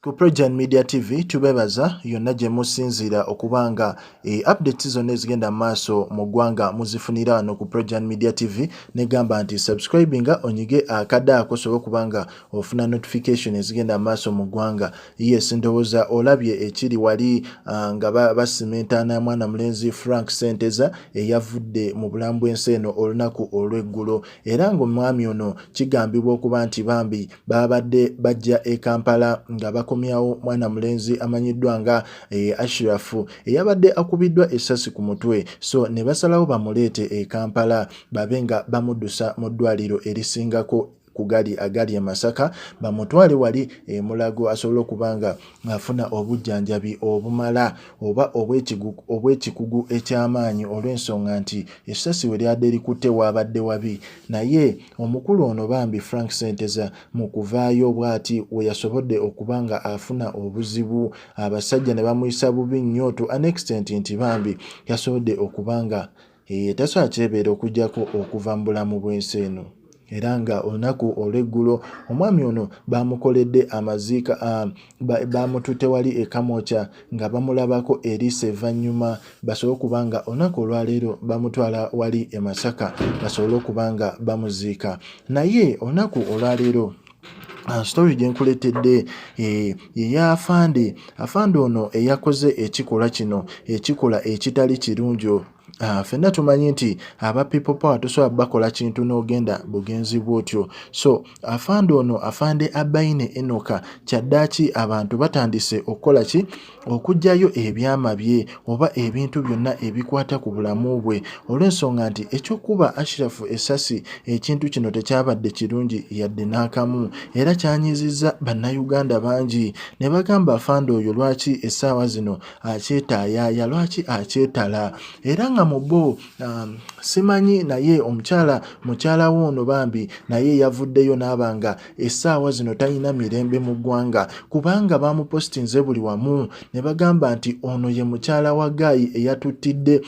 Ku Projan Media TV tubebaza yonna gye musinzira okubanga updates zonna ezigenda maaso mu ggwanga muzifunira wano ku Projan Media TV negamba nti subscribinga onyige akada akosobola okubanga ofuna notification ezigenda maaso mu ggwanga. Yes, ndowooza olabye ekiri wali nga basimentaana mwana mulenzi Franksentezadead eyavudde mu bulamu bw'ensi eno olunaku olw'eggulo, era ng'omwami ono kigambibwa okuba nti bambi babadde bajja e Kampala nga bakomyawo mwana mulenzi amanyiddwa nga Ashraf eyabadde akubiddwa essasi ku mutwe, so ne basalawo bamuleete e Kampala babe nga bamuddusa mu ddwaliro erisingako agali e Masaka bamutwale wali Mulago asobole okubanga afuna obujjanjabi obumala oba obw'ekikugu eky'amaanyi olw'ensonga nti essasi we lyadde likutte waabadde wabi. Naye omukulu ono bambi Franksentezadead mu kuvaayo bw'ati we yasobodde okubanga afuna obuzibu, abasajja ne bamuyisa bubi nnyo to an extent nti bambi yasobodde okubanga tasobola kyebeera okuggyako okuva mu bulamu bw'ensi eno. Era nga olunaku olw'eggulo omwami ono bamukoledde amaziika bamututte wali e Kamwokya nga bamulabako eriisa evvannyuma basobole okubanga olunaku olwaleero bamutwala wali e Masaka basobole okubanga bamuziika. Naye olunaku olwaleero story gye nkuleetedde eya afande ono eyakoze ekikolwa kino, ekikola ekitali kirungi. Ffenna tumanyi nti aba people power tosobola bakola kintu n'ogenda bugenzi bw'otyo. So afande Abaine Enoka kyaddaaki abantu batandise okukola ki, okuggyayo ebyama bye oba ebintu byonna ebikwata ku bulamu bwe olw'ensonga nti ekyokuba Ashraf essasi ekintu kino tekyabadde kirungi yadde n'akamu, era kyanyizizza bannayuganda bangi ne bagamba afande oyo lwaki essaawa zino akyetaayaya, lwaki akyetala. Era nga mu bo simanyi naye mukyala Wuuno bambi naye yavuddeyo n'abanga essaawa zino talina mirembe mu ggwanga kubanga bamupostinze buli wamu ne bagamba nti ono ye mukyala wa Gayi eyatuttidde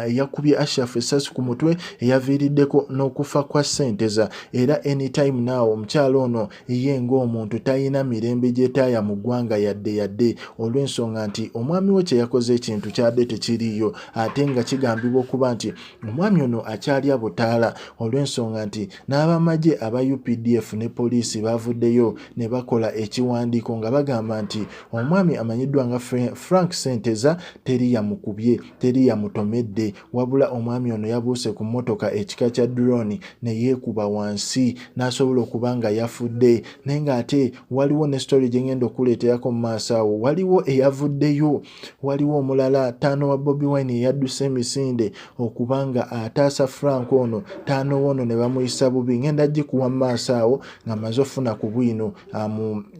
eyakubye Ashraf essasi ku mutwe eyaviiriddeko n'okufa kwa Sentezadead. Era anytime now omukyala ono ye ng'omuntu talina mirembe gyetaaya mu ggwanga yadde olw'ensonga nti omwami we kye yakoze ekintu kyadde tekiriiyo, ate nga kigambibwa okuba nti omwami ono akyalya butaala olw'ensonga nti n'abamagye aba UPDF ne poliisi bavuddeyo ne bakola ekiwandiiko nga bagamba nti omwami amanyiddwa nga Franksentezadead teri yamukubye, teri yamutomedde, wabula omwami ono yabuuse ku mmotoka ekika kya drone ne yeekuba wansi n'asobola okuba nga yafudde. Naye ng'ate waliwo ne story gye ngenda okuleeterako mu maaso awo, waliwo eyavuddeyo, waliwo omulala taano wa Bobiwine eyadduse emisinde okubanga ataasa Frank ono, taano ono ne bamuyisa bubi. Ngenda gikuwa mu maaso awo nga maze ofuna ku bwino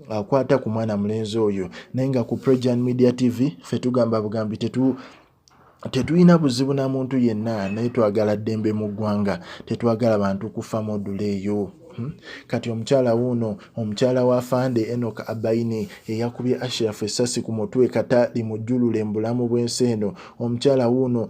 akwata ku mwana mulenzi oyo. Naye nga ku Projan Media TV ffe tugamba bugambi tetulina buzibu na muntu yenna, naye twagala ddembe mu ggwanga, tetwagala bantu kufa modula eyo. Kati omukyala Wuuno, omukyala wa afande Enoka Abaine eyakubye Ashraf essasi ku mutwe kata limujjulule mu bulamu bw'ensi eno, omukyala Wuuno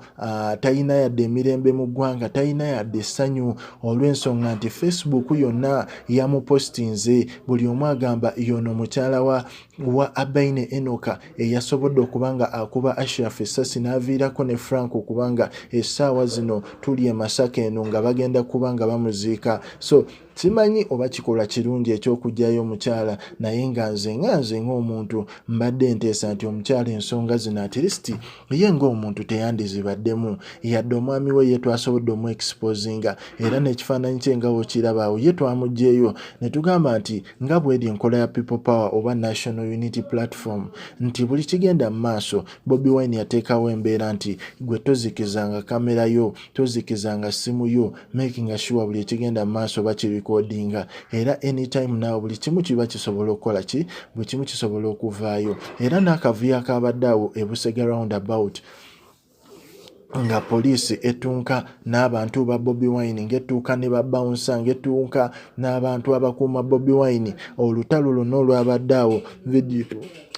talina yadde emirembe mu ggwanga, talina yadde essanyu olw'ensonga nti Facebook yonna yamupostinze, buli omu agamba yono mukyala wa Abaine Enoka eyasobodde okubanga akuba Ashraf essasi n'aviirako ne Frank okubanga essaawa zino tuli e Masaka eno nga bagenda kubanga bamuziika. So simanyi oba kikola kirungi eky'okugyayo omukyala, naye nga nze ng'omuntu mbadde nteesa nti omukyala ensonga zino at least ye ng'omuntu teyandizibaddemu, yadde omwami we ye twasobodde omu-exposinga era n'ekifaananyi kye nga wekirabaawo ye twamuggyeyo ne tugamba nti nga bw'eri enkola ya People Power oba National Unity Platform nti buli kigenda mu maaso. Bobiwine yateekawo embeera nti gwe tozikizanga kamera yo, tozikizanga simu yo, making sure buli ekigenda mu maaso bakirikodinga, era anytime now buli kimu kiba kisobola okukola ki, buli kimu kisobola okuvaayo. Era n'akavuyo akabadde awo e Busega roundabout nga poliisi etunka n'abantu ba Bobi Wine, ng'etuuka ne ba bouncer, ng'etuuka n'abantu abakuuma Bobi Wine. Olutalo lwonna olwabadde awo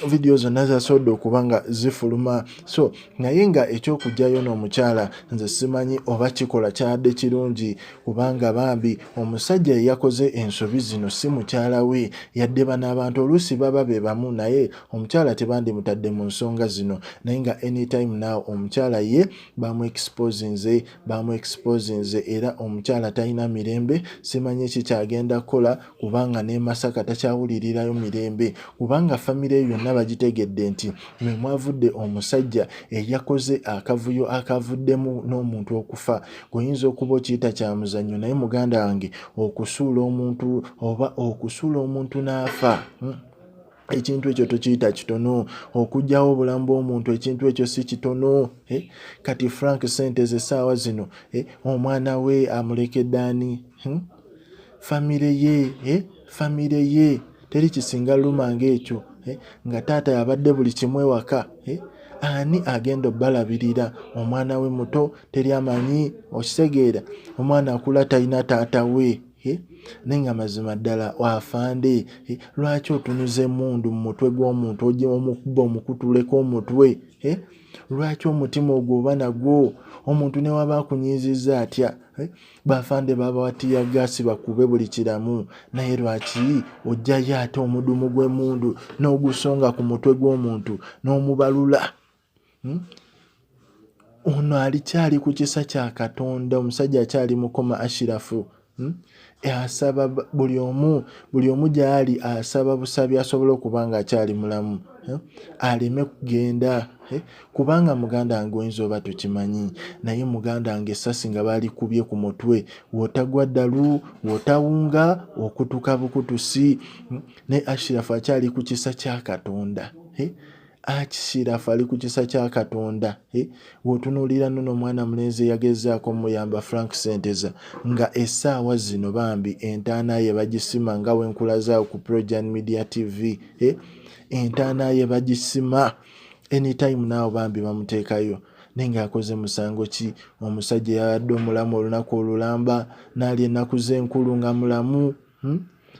vidiyo zonna zasobodde okuba nga zifuluma. So naye nga ekyokugjayo n'omukyala nze simanyi oba kikola kyadde kirungi, kubanga bambi omusajja yakoze ensobi zino si mukyala we, yadde bano abantu oluusi baba be bamu, naye omukyala tebandimutadde mu nsonga zino. Naye nga anytime now omukyala ye bamu exposinze era omukyala talina mirembe. Simanyi kikyagenda kukola, kubanga ne Masaka takyawulirirayo mirembe, kubanga famire yonna bagitegedde nti mwe mwavudde omusajja eyakoze akavuyo akavuddemu n'omuntu okufa. Goyinza okuba okiyita kya muzannyo, naye muganda wange okusuula omuntu oba okusuula omuntu n'afa, ekintu ekyo tokiyita kitono. Okugyawo obulamu bw'omuntu, ekintu ekyo si kitono. Kati Franksentezadead essaawa zino omwana we amulekedde ani? Famire ye teri kisinga luma ng'ekyo, nga taata yabadde buli kimu ewaka. Ani agenda obbalabirira omwana we muto? Teri amanyi, okitegeera? Omwana akula talina taata we. Nenga mazima ddala wafande, lwaki otunuza emmundu mu mutwe gw'omuntu ojja omukuba omukutuleko omutwe? Lwaki omutima ogwo oba nagwo? Omuntu ne waba akunyiizizza atya, bafande baba watiya gaasi bakube buli kiramu, naye lwaki ojjayo ate omudumu gw'emmundu n'ogusonga ku mutwe gw'omuntu n'omubalula? Ono alikyali ku kisa kya Katonda, omusajja akyali mukoma Ashrafu. Asaba buli omu gy'ali asaba busabi asobole okuba nga akyali mulamu, aleme kugenda, kubanga muganda wange oyinza oba tukimanyi, naye muganda wange essasi nga balikubye ku mutwe, wotagwa ddalu, wotawunga, okutuka bukutusi. Ne Ashrafu akyali ku kisa kya Katonda. Ashrafu ali ku kisa kya Katonda. Wotunuulira nno mwana mulenzi yagezaako muyamba Franksentezadead, nga essaawa zino bambi entaana ye bagisima nga wenkulazaawo ku Projan Media TV. Entaana ye bagisima anytime naawe bambi bamuteekayo. Naye ng'akoze musango ki? Omusajja yabadde omulamu olunaku olulamba, n'ali ennaku z'enkulu nga mulamu,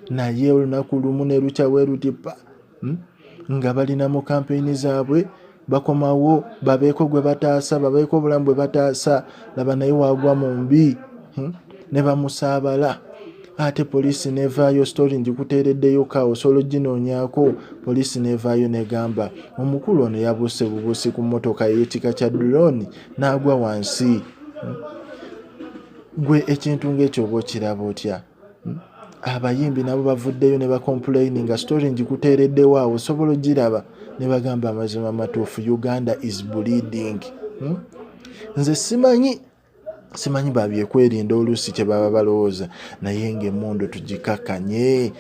naye olunaku lumu ne lukya bwe lutipa, nga balina mu kampeyini zaabwe bakomawo babeeko gwe bataasa, babeeko obulamu bwe bataasa. Laba naye waagwa mu mbi, ne bamusaabala. Ate poliisi nevaayo, story njikuteereddeyo ka osobola oginoonyaako. Poliisi nevaayo negamba omukulu ono yabuuse bubuusi ku mmotoka ey'ekika kya drone n'agwa wansi. Gwe ekintu ng'ekyo oba okiraba otya? Abayimbi nabo bavuddeyo ne bakompulayini nga story njikuteereddewo awo, osobola ogiraba, ne bagamba amazima matuufu, Uganda is bleeding. Nze simanyi babyekwerinda oluusi kye baba balowooza, naye ng'emmundu tugikakkanye,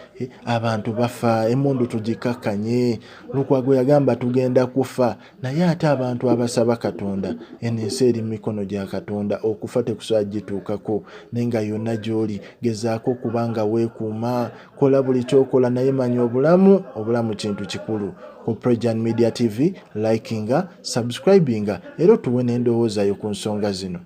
abantu bafa, emmundu tugikakkanye. Lukwago yagamba tugenda kufa, naye ate abantu abasaba Katonda, ensi eri mu mikono gya Katonda, okufa tekusobola gituukako. Naye nga yonna gy'oli gezaako okuba nga weekuuma, kola buli kyokola, naye manya obulamu kintu kikulu. Ku Projan Media TV, likinga, subscribinga, era otuwe n'endowooza yo ku nsonga zino.